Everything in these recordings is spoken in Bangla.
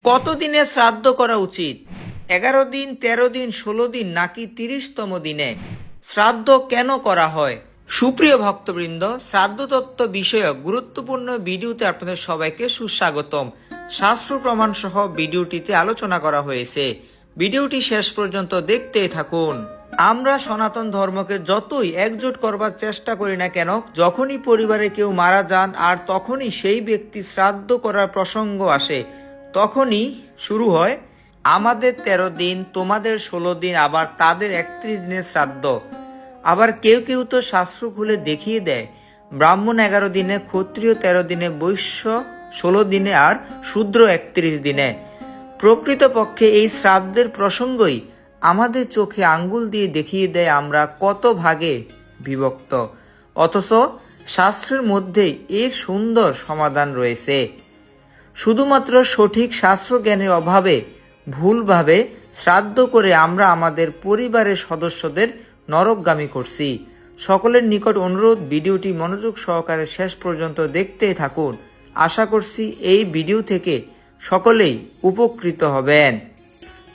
কত দিনে শ্রাদ্ধ করা উচিত? 11 দিন, 13 দিন, 16 দিন নাকি 30তম দিনে? শ্রাদ্ধ কেন করা হয়? সুপ্রিয় ভক্তবৃন্দ, শ্রাদ্ধ তত্ত্ব বিষয়ক গুরুত্বপূর্ণ ভিডিওতে আপনাদের সবাইকে সুস্বাগতম। শাস্ত্র প্রমাণ সহ ভিডিওটিতে আলোচনা করা হয়েছে। ভিডিওটি শেষ পর্যন্ত দেখতে থাকুন। আমরা সনাতন ধর্মকে যতই একজোট করবার চেষ্টা করি না কেন, যখনই পরিবারে কেউ মারা যান আর তখনই সেই ব্যক্তি শ্রাদ্ধ করার প্রসঙ্গ আসে, তখনই শুরু হয় আমাদের 13 দিন, তোমাদের 16 দিন, আবার তাদের 31 দিনের শ্রাদ্ধ। আবার কেউ কেউ তো শাস্ত্র খুলে দেখিয়ে দেয় ব্রাহ্মণ 11 দিনে, ক্ষত্রিয় 13 দিনে, বৈশ্য 16 দিনে আর শূদ্র 31 দিনে। প্রকৃতপক্ষে এই শ্রাদ্ধের প্রসঙ্গই আমাদের চোখে আঙ্গুল দিয়ে দেখিয়ে দেয় আমরা কত ভাগে বিভক্ত, অথচ শাস্ত্রের মধ্যেই এর সুন্দর সমাধান রয়েছে। শুধুমাত্র সঠিক শাস্ত্র জ্ঞানের অভাবে ভুলভাবে শ্রাদ্ধ করে আমরা আমাদের পরিবারের সদস্যদের নরকগামী করছি। সকলের নিকট অনুরোধ, ভিডিওটি মনোযোগ সহকারে শেষ পর্যন্ত দেখতে থাকুন। আশা করছি এই ভিডিও থেকে সকলেই উপকৃত হবেন।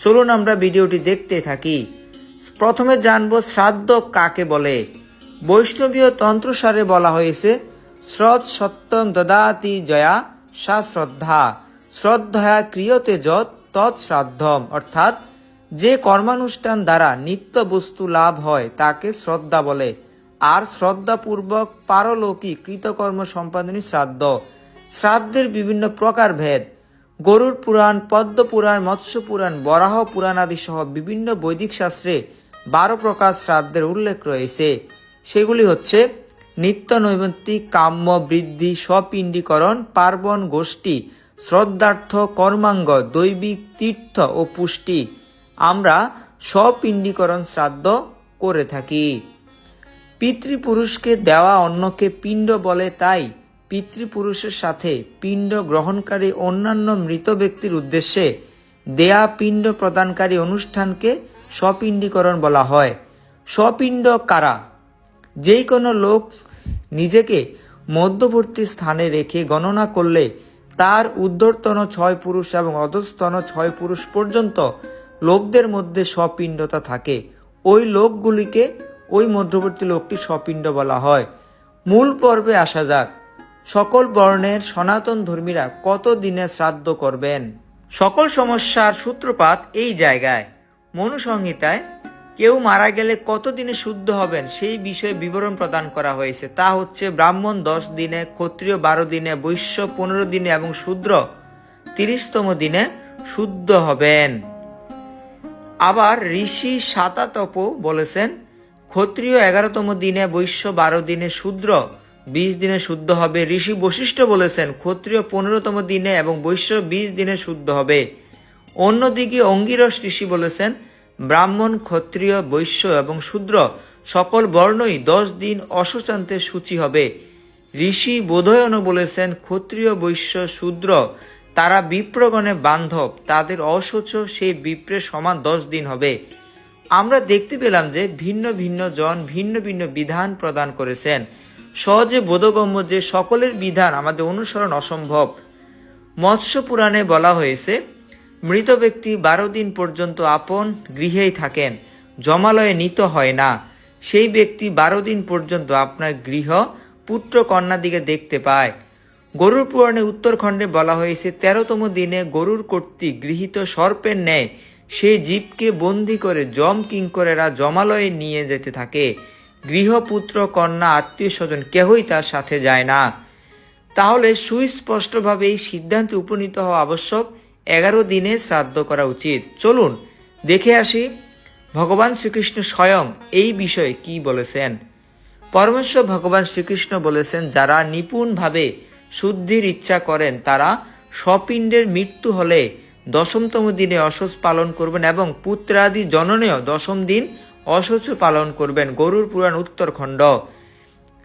চলুন আমরা ভিডিওটি দেখতে থাকি। প্রথমে জানব শ্রাদ্ধ কাকে বলে। বৈষ্ণবীয় তন্ত্রসারে বলা হয়েছে, শ্রদ্ধ সত্যং দদাতি জয়া সা শ্রদ্ধা, শ্রদ্ধয়া ক্রিয়তে যৎ তৎ শ্রাদ্ধম। অর্থাৎ যে কর্মানুষ্ঠান দ্বারা নিত্য বস্তু লাভ হয় তাকে শ্রদ্ধা বলে, আর শ্রদ্ধাপূর্বক পারলৌকিক কৃতকর্ম সম্পাদনই শ্রাদ্ধ। শ্রাদ্ধের বিভিন্ন প্রকার ভেদ। গরুড় পুরাণ, পদ্ম পুরাণ, মৎস্য পুরাণ, বরাহ পুরাণ আদি সহ বিভিন্ন বৈদিক শাস্ত্রে 12 প্রকার শ্রাদ্ধের উল্লেখ রয়েছে। সেগুলি হচ্ছে নিত্য নৈমিত্তিক, কাম্য, বৃদ্ধি, স্বপিণ্ডীকরণ, পার্বণ, গোষ্ঠী, শ্রদ্ধার্থ, কর্মাঙ্গ, দৈবিক, তীর্থ ও পুষ্টি। আমরা স্বপিণ্ডীকরণ শ্রাদ্ধ করে থাকি। পিতৃপুরুষকে দেওয়া অন্নকে পিণ্ড বলে, তাই পিতৃপুরুষের সাথে পিণ্ড গ্রহণকারী অন্যান্য মৃত ব্যক্তির উদ্দেশ্যে দেয়া পিণ্ড প্রদানকারী অনুষ্ঠানকে স্বপিণ্ডীকরণ বলা হয়। স্বপিণ্ড কারা? যেই কোনো লোক নিজেকে মধ্যবর্তী স্থানে রেখে গণনা করলে তার ঊর্ধ্বতন 6 পুরুষ এবং অধস্তন 6 পুরুষ পর্যন্ত লোকদের মধ্যে স্বপিণ্ডতা থাকে, ওই লোকগুলিকে ওই মধ্যবর্তী লোকটি স্বপিণ্ড বলা হয়। মূল পর্বে আসা যাক। সকল বর্ণের সনাতন ধর্মীরা কত দিনে শ্রাদ্ধ করবেন? সকল সমস্যার সূত্রপাত এই জায়গায়। মনু সংহিতায় কেউ মারা গেলে কত দিনে শুদ্ধ হবেন সেই বিষয়ে বিবরণ প্রদান করা হয়েছে। তা হচ্ছে ব্রাহ্মণ 10 দিনে, ক্ষত্রিয় 12 দিনে, বৈশ্য 15 দিনে এবং শূদ্র 30তম দিনে শুদ্ধ হবেন। আবার ঋষি শাতাতপ বলেছেন, ক্ষত্রিয় 11তম দিনে, বৈশ্য 12 দিনে, শূদ্র 20 দিনে শুদ্ধ হবে। ঋষি বশিষ্ঠ বলেছেন, ক্ষত্রিয় 15তম দিনে এবং বৈশ্য 20 দিনে শুদ্ধ হবে। অন্যদিকে অঙ্গিরস ঋষি বলেছেন, ব্রাহ্মণ, ক্ষত্রিয়, বৈশ্য এবং শূদ্র সকল বর্ণই 10 দিন অশোচান্তে সূচি হবে। ঋষি বোধয়ন বলেছেন, ক্ষত্রিয়, বৈশ্য, শূদ্র তারা বিপ্রগণে বান্ধব, তাদের অশোচ সেই বিপ্রের সমান 10 দিন হবে। আমরা দেখতে পেলাম যে ভিন্ন ভিন্ন জন ভিন্ন ভিন্ন বিধান প্রদান করেছেন। সহজে বোধগম্য যে সকলের বিধান আমাদের অনুসরণ অসম্ভব। মৎস্য পুরাণে বলা হয়েছে, মৃত ব্যক্তি 12 দিন পর্যন্ত আপন গৃহেই থাকেন, জমালয়ে নীত হয় না। সেই ব্যক্তি 12 দিন পর্যন্ত আপনার গৃহ পুত্র কন্যা দিকে দেখতে পায়। গরুর পুরাণে উত্তরখণ্ডে বলা হয়েছে, 13তম দিনে গরুর কর্তৃক গৃহীত সর্পের ন্যায় সেই জীবকে বন্দী করে যম কিঙ্করেরা জমালয়ে নিয়ে যেতে থাকে। গৃহপুত্র, কন্যা, আত্মীয় স্বজন কেহই তার সাথে যায় না। তাহলে সুস্পষ্টভাবে এই সিদ্ধান্তে উপনীত হওয়া আবশ্যক, 11 দিনে শ্রাদ্ধ করা উচিত। চলুন দেখে আসি ভগবান শ্রীকৃষ্ণ স্বয়ং এই বিষয়ে কি বলেছেন। পরমেশ্বর ভগবান শ্রীকৃষ্ণ বলেছেন, যারা নিপুণভাবে শুদ্ধির ইচ্ছা করেন তারা স্বপিণ্ডের মৃত্যু হলে 10তম দিনে অশৌচ পালন করবেন এবং পুত্রাদি জননেও 10ম দিন অশৌচ পালন করবেন। গরুর পুরাণ উত্তরখণ্ড।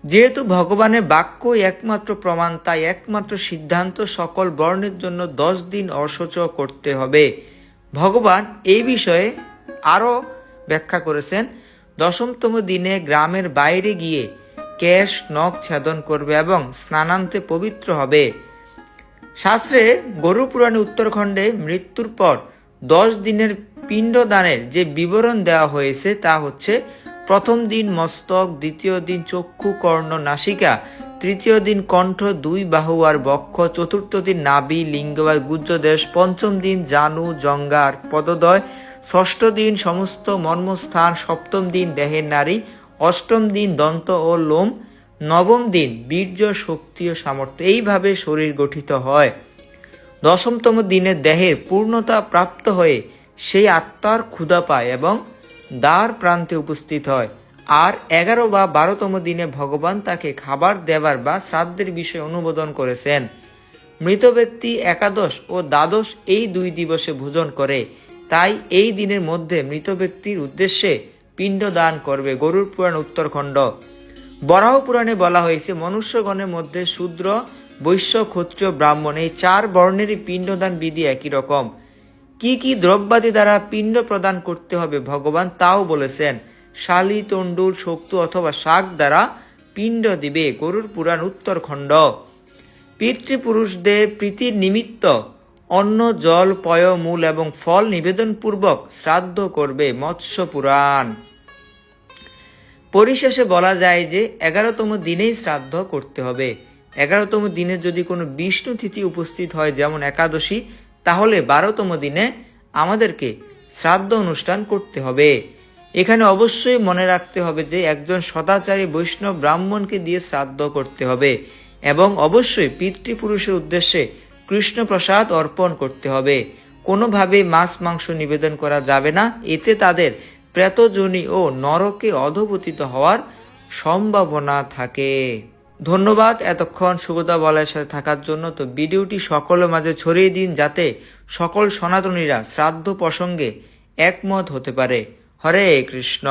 যেহেতু ভগবানের বাক্যই একমাত্র প্রমাণ, তাই একমাত্র সিদ্ধান্ত সকল বর্ণের জন্য 10 দিন অশৌচ করতে হবে। ভগবান এই বিষয়ে আরও ব্যাখ্যা করেছেন, 10তম দিনে গ্রামের বাইরে গিয়ে কেশ নখ ছেদন করবে এবং স্নানান্তে পবিত্র হবে। শাস্ত্রে গরু পুরাণে উত্তরখণ্ডে মৃত্যুর পর 10 দিনের পিণ্ডদানের যে বিবরণ দেওয়া হয়েছে তা হচ্ছে: প্রথম দিন মস্তক, দ্বিতীয় দিন চক্ষু, কর্ণ, নাসিকা, তৃতীয় দিন কণ্ঠ, 2 বাহু আর বক্ষ, চতুর্থ দিন নাভি, লিঙ্গ আর গুহ্যদেশ, পঞ্চম দিন জানু, জঙ্ঘা আর পদদ্বয়, ষষ্ঠ দিন সমস্ত মর্মস্থান, সপ্তম দিন দেহের নারী, অষ্টম দিন দন্ত ও লোম, নবম দিন বীর্য, শক্তি ও সামর্থ্য। এইভাবে শরীর গঠিত হয়। দশমতম দিনে দেহের পূর্ণতা প্রাপ্ত হয়ে সেই আত্মার ক্ষুধা পায় এবং দ্বার প্রান্তে উপস্থিত হয়। আর 11 বা 12তম দিনে ভগবান তাকে খাবার দেবার বা শ্রাদ্ধের বিষয়ে অনুমোদন করেছেন। মৃত ব্যক্তি একাদশ ও দ্বাদশ এই 2 দিবসে ভোজন করে, তাই এই দিনের মধ্যে মৃত ব্যক্তির উদ্দেশ্যে পিণ্ড দান করবে। গরুর পুরাণ উত্তরখণ্ড। বরাহ পুরাণে বলা হয়েছে, মনুষ্যগণের মধ্যে শূদ্র, বৈশ্য, ক্ষত্রিয়, ব্রাহ্মণ এই 4 বর্ণেরই পিণ্ডদান বিধি একই রকম। কি কি দ্রব্যাদি দ্বারা পিণ্ড প্রদান করতে হবে ভগবান তাও বলেছেন। শালি, তণ্ডুল, শক্তু অথবা শাক দ্বারা পিণ্ড দিবে। গরুর পুরাণ উত্তরখণ্ড। পিতৃপুরুষদের প্রীতির নিমিত্ত অন্ন, জল, পয়, মূল এবং ফল নিবেদন পূর্বক শ্রাদ্ধ করবে। মৎস্য পুরাণ। পরিশেষে বলা যায় যে 11তম দিনেই শ্রাদ্ধ করতে হবে। 11তম দিনে যদি কোনো বিষ্ণু তিথি উপস্থিত হয়, যেমন একাদশী, তাহলে 12তম দিনে আমাদেরকে শ্রাদ্ধ অনুষ্ঠান করতে হবে। এখানে অবশ্যই মনে রাখতে হবে যে একজন সদাচারী বৈষ্ণব ব্রাহ্মণকে দিয়ে শ্রাদ্ধ করতে হবে এবং অবশ্যই পিতৃপুরুষের উদ্দেশ্যে কৃষ্ণপ্রসাদ অর্পণ করতে হবে। কোনোভাবেই মাছ মাংস নিবেদন করা যাবে না, এতে তাদের প্রেতযোনি ও নরকে অধঃপতিত হওয়ার সম্ভাবনা থাকে। ধন্যবাদ এতক্ষণ শুভদা বলয়ের সাথে থাকার জন্য। তো ভিডিওটি সকলের মাঝে ছড়িয়ে দিন, যাতে সকল সনাতনীরা শ্রাদ্ধ প্রসঙ্গে একমত হতে পারে। হরে কৃষ্ণ।